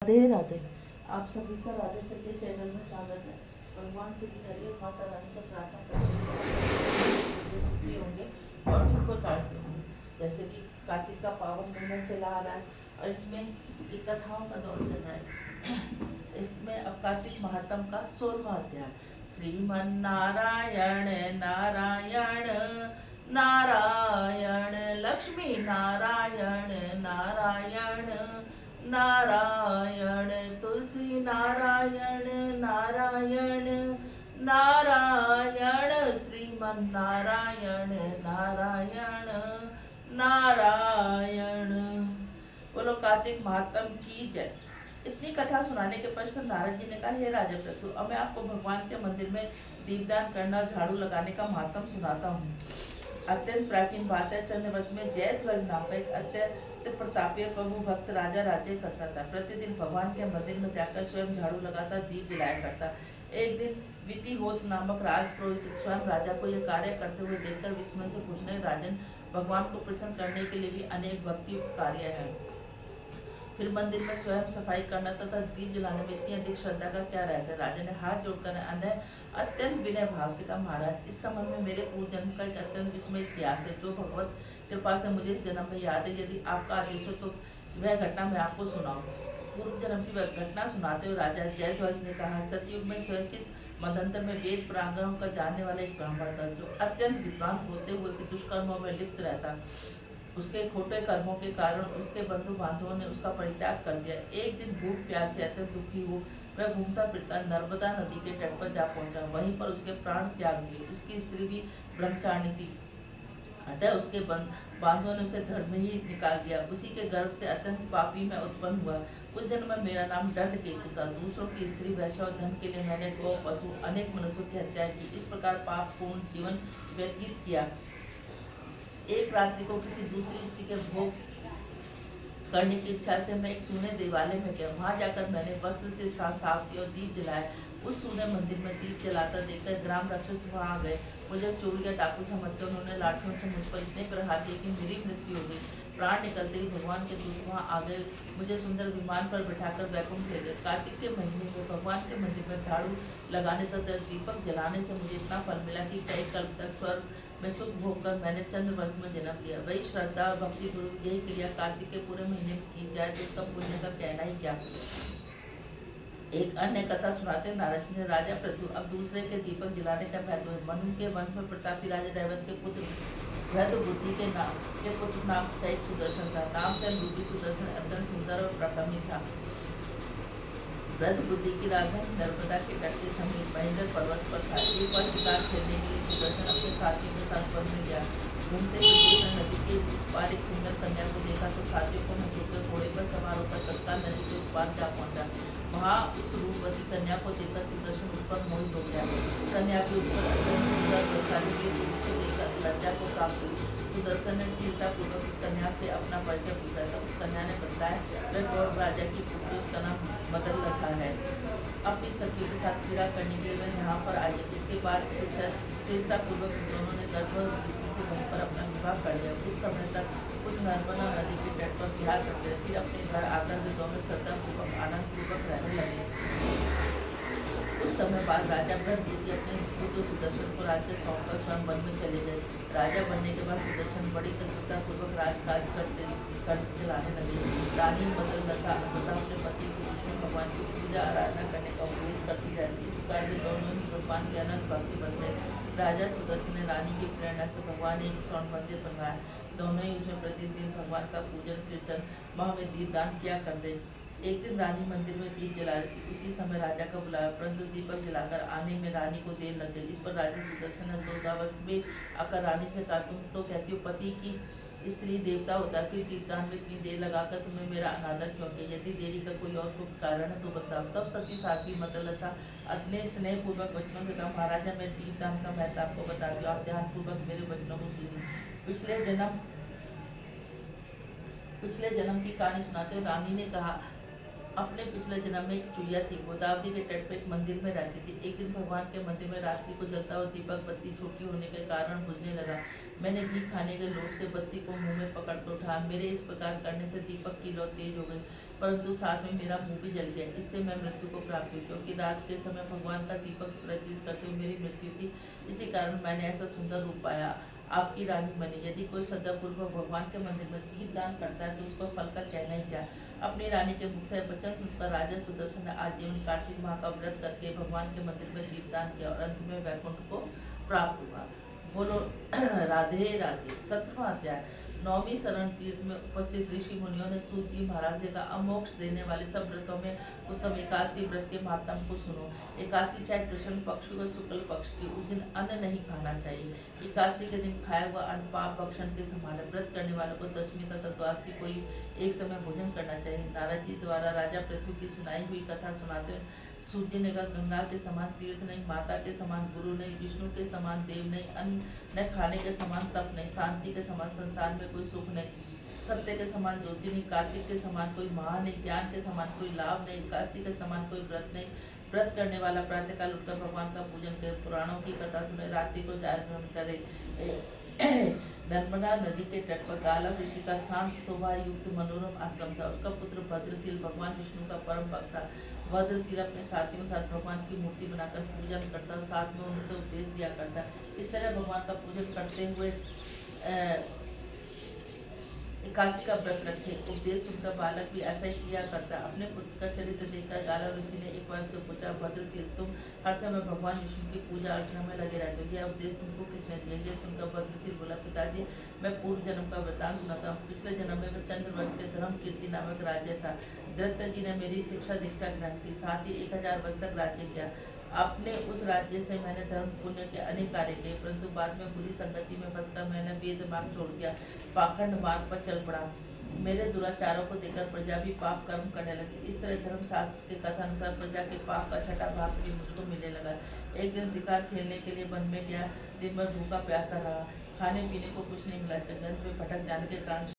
राधे राधे। आप सभी का राधे सत्य चैनल में स्वागत है। भगवान से भी करिए, माता रानी से प्रार्थना करिए होंगे और ठीक प्रकार से होंगे। जैसे कि कार्तिक का पावन महीना चला आ रहा है और इसमें ये कथाओं का दौर चल रहा है। इसमें अब कार्तिक महात्म का 16वां अध्याय। श्रीमन नारायण नारायण नारायण, लक्ष्मी नारायण नारायण नारायण, तुलसी नारायण नारायण नारायण, श्रीमन नारायण नारायण नारायण। बोलो कार्तिक महात्म की जय। इतनी कथा सुनाने के पश्चात नारद जी ने कहा, हे राजा प्रतु, अब मैं आपको भगवान के मंदिर में दीपदान करना, झाड़ू लगाने का महात्म सुनाता हूँ। अत्यंत प्राचीन बात है। चंद्रवंश में जयध्वज नाम का एक अत्यंत प्रतापी प्रभु भक्त राजा राज्य करता था। प्रतिदिन भगवान के मंदिर में जाकर स्वयं झाड़ू लगाता, दीप जलाया करता। एक दिन वितिहोत नामक राजपुरोहित स्वयं राजा को यह कार्य करते हुए देखकर विस्मय से पूछने, राजन, भगवान को प्रसन्न करने के लिए भी अनेक भक्तियुक्त कार्य हैं, फिर मंदिर में स्वयं सफाई करना तथा दीप जलाने में इतनी अधिक श्रद्धा का क्या रहस्य है? राजा ने हाथ जोड़कर अत्यंत विनय भाव से कहा, महाराज, इस संबंध में मेरे पूर्व जन्म का एक अत्यंत विस्मय इतिहास है, जो भगवत कृपा से मुझे इस जन्म में याद है। यदि आपका आदेश हो तो वह घटना मैं आपको सुनाऊं। पूर्व जन्म की वह घटना सुनाते हुए राजा जयध्वज ने कहा, सतयुग में स्वयचित मदंतर में वेद प्रांगणों का जानने वाला एक ब्राह्मण था, जो अत्यंत विद्वान होते हुए भी दुष्कर्मों में लिप्त रहता। उसके खोटे कर्मों के कारण उसके बंधु बांधवों ने उसका परित्याग कर दिया। एक दिन भूख प्यास से अत्यंत दुखी हो वह घूमता फिरता नर्मदा नदी के तट पर जा पहुंचा। वहीं पर उसके प्राण त्याग दिए। उसकी स्त्री भी ब्रह्मचारिणी थी, अतः उसके बांधवों ने उसे घर में ही निकाल दिया। उसी के गर्भ से अत्यंत पापी में उत्पन्न हुआ। उस जन्म में मेरा नाम दंड केतु था। दूसरों की स्त्री वैश्य और धन के लिए मैंने गौ पशु अनेक मनुष्यों की हत्या की। इस प्रकार पाप पूर्ण जीवन व्यतीत किया। एक रात्रि को किसी दूसरी स्त्री के भोग करने की इच्छा से मैं एक सूने देवालय में गया। वहां जाकर मैंने वस्त्र से स्थान साफ किया और दीप जलाया। उस सूने मंदिर में दीप जलाता देखकर ग्राम राक्षस वहां आ गए। मुझे चोर या डाकू समझकर उन्होंने लाठियों से मुझ पर इतने प्रहार किए कि मेरी मृत्यु हो गई। प्राण निकलते ही भगवान के दूत वहां आ गए, मुझे सुंदर विमान पर बिठाकर वैकुंठ ले गए। कार्तिक के महीने में भगवान के मंदिर में झाड़ू लगाने तथा दीपक जलाने से मुझे इतना फल मिला कि कई कल्प तक स्वर्ग में सुख भोग कर मैंने चंद्रवंश में जन्म लिया। वही श्रद्धा और भक्ति पूर्वक यही क्रिया कार्तिक के पूरे महीने में की जाए तो उसका पुण्य का कहना ही क्या। एक अन्य कथा सुनाते नारद जी ने, राजा प्रतु, अब दूसरे के दीपक जलाने का महत्व है। मनु के वंश में प्रतापी राजा रैवत के पुत्र भृद बुद्धि के पुत्र नाम का एक सुदर्शन था। नाम से रूपी सुदर्शन अत्यंत सुंदर और प्रकर्मी था। भृद बुद्धि की राजधानी नर्मदा के तट के समीप महेंद्र पर्वत पर था। एक बार शिकार खेलने के लिए सुदर्शन अपने साथियों के साथ वन में गया। घूमते फिरते नदी के उस पार एक सुंदर कन्या को देखा तो साथियों को छोड़कर घोड़े पर सवार होकर तत्काल नदी के उस पार जा पहुंचा। वहां उस रूपवती कन्या को देखकर सुदर्शन उस पर मोहित हो गया। कन्या के ऊपर अत्यंत सुंदर वैशाली के पुरुष को देखकर लज्जा को प्राप्त हुई। सुदर्शन ने स्थिरता पूर्वक उस कन्या से अपना परिचय पूछा था। उस कन्या ने बताया, वह गौर राजा की पुत्री, उसका नाम मदन लता है। अपनी सखियों के साथ क्रीड़ा करने के लिए वह यहाँ पर आई। इसके बाद स्थिरता पूर्वक दोनों ने गर्भवती से वहीं पर अपना विवाह कर लिया। कुछ समय तक कुछ नर्मदा नदी के तट पर विहार करते रहे। फिर अपने घर आकर वे दोनों श्रद्धापूर्वक आनंद पूर्वक रहने लगे। कुछ समय बाद राजा ब्रह्मदेव अपने पुत्र सुदर्शन को राज्य सौंपकर स्वयं वन में चले गए। राजा बनने के बाद सुदर्शन बड़ी तत्परतापूर्वक राजकाज कर चलाने लगे। रानी मदनलता तथा अपने पति को विष्णु भगवान की पूजा आराधना करने का उपदेश करती रहती। इस प्रकार वे दोनों ही भगवान के अनंत भक्ति बन गए। राजा सुदर्शन ने रानी की प्रेरणा से भगवान एक स्वर्ण मंदिर बनवाया। दोनों ही उसमें प्रतिदिन भगवान का पूजन कीर्तन वहां में दीपदान किया करते। एक दिन रानी मंदिर में दीप जला रही थी। उसी समय राजा का बुलाया, परंतु दीपक जलाकर आने में रानी को देर लग गई। इस पर राजा सुदर्शन ने क्रोधावश में आकर रानी से कहा, तुम तो कहती हो पति की स्त्री देवता होता, फिर दीपदान में इतनी देर लगाकर तुम्हें मेरा अनादर क्यों किया? यदि देरी का कोई और शुभ कारण है तो बताओ। तब सती साध्वी मतलसा अपने स्नेहपूर्वक वचनों से कहा, महाराजा, मैं दीपदान का महत्व आपको बताती हूँ, आप ध्यानपूर्वक मेरे वचनों को सुनिए। पिछले जन्म की कहानी सुनाते हुए रानी ने कहा, अपने पिछले जन्म में एक चुईया थी, गोदावरी के तट पर एक मंदिर में रहती थी। एक दिन भगवान के मंदिर में रात्रि को जलता हुआ दीपक बत्ती छोटी होने के कारण बुझने लगा। मैंने घी खाने के लोभ से बत्ती को मुंह में पकड़ कर उठाया। मेरे इस प्रकार करने से दीपक की लौ तेज हो गई। परंतु साथ में मेरा मुंह भी जल गया। इससे मैं मृत्यु को प्राप्त हुई, क्योंकि रात के समय भगवान का दीपक प्रज्वलित करते हुए मेरी मृत्यु थी। इसी कारण मैंने ऐसा सुंदर रूप पाया, आपकी रानी बनी। यदि कोई श्रद्धापूर्वक भगवान के मंदिर में दीप दान करता है तो उसको फल का कहना ही क्या। अपनी रानी के मुख से वचन सुनकर राजा सुदर्शन ने आजीवन कार्तिक माह का व्रत करके भगवान के मंदिर में दीपदान किया और अंत में वैकुंठ को प्राप्त हुआ। बोलो राधे राधे। 7वां अध्याय। 9वीं शरण तीर्थ में उपस्थित ऋषि मुनियों ने सूत जी महाराज जी का अमोक्ष देने वाले सब व्रतों में उत्तम 81 व्रत के महात्म को सुनो। 81 चाहे कृष्ण पक्ष व शुक्ल पक्ष की, उस दिन अन्न नहीं खाना चाहिए। 81 के दिन खाया हुआ अन्न पाप भक्षण के समान है। व्रत करने वालों को 10वीं तथा 82 को ही एक समय भोजन करना चाहिए। नारद जी द्वारा राजा पृथ्वी की सुनाई हुई कथा सुनाते हुए सूत जी ने कहा, गंगा के समान तीर्थ नहीं, माता के समान गुरु नहीं, विष्णु के समान देव नहीं, अन्न न खाने के समान तप नहीं, शांति के समान संसार में कोई सुख नहीं, सत्य के समान ज्योति नहीं, कार्तिक के समान कोई माह नहीं, ज्ञान के समान कोई लाभ नहीं, 81 के समान कोई व्रत नहीं। व्रत करने वाला प्रातःकाल उठकर भगवान का पूजन करे, पुराणों की कथा सुने, रात्रि को जागरण करे। नर्मदा नदी के तट पर गालव ऋषि का शांत शोभा युक्त मनोरम आश्रम था। उसका पुत्र भद्रशील भगवान विष्णु का परम भक्त था। भद्रशील अपने साथियों के साथ भगवान की मूर्ति बनाकर पूजन करता, साथ में उनसे उपदेश दिया करता। इस तरह भगवान का पूजन करते हुए 81 का व्रत रखे। उपदेश सुनकर बालक भी ऐसा ही किया करता। अपने पुत्र का चरित्र देखकर गालव ऋषि ने एक बार से पूछा, भद्रशील तुम हर समय भगवान विष्णु की पूजा अर्चना में लगे रहते हो, यह उपदेश तुमको किसने दिया। यह सुनकर भद्रशील बोला, पिताजी मैं पूर्व जन्म का वृतांत सुनाता हूँ। पिछले जन्म में मैं चंद्रवर्ष के धर्म कीर्ति नामक राज्य था। दत्त जी ने मेरी शिक्षा दीक्षा ग्रहण की, साथ ही 1000 वर्ष तक राज्य किया। अपने उस राज्य से मैंने धर्म पुण्य के अनेक कार्य किए, परंतु बाद में बुरी संगति में फंसकर मैंने वेद मार्ग छोड़ दिया, पाखंड मार्ग पर चल पड़ा। मेरे दुराचारों को देखकर प्रजा भी पाप कर्म करने लगी। इस तरह धर्मशास्त्र के कथा अनुसार प्रजा के पाप का छठा भाग भी मुझको मिलने लगा। एक दिन शिकार खेलने के लिए वन में गया। दिन भर भूखा प्यासा रहा, खाने पीने को कुछ नहीं मिला। जंगल में भटक जाने के कारण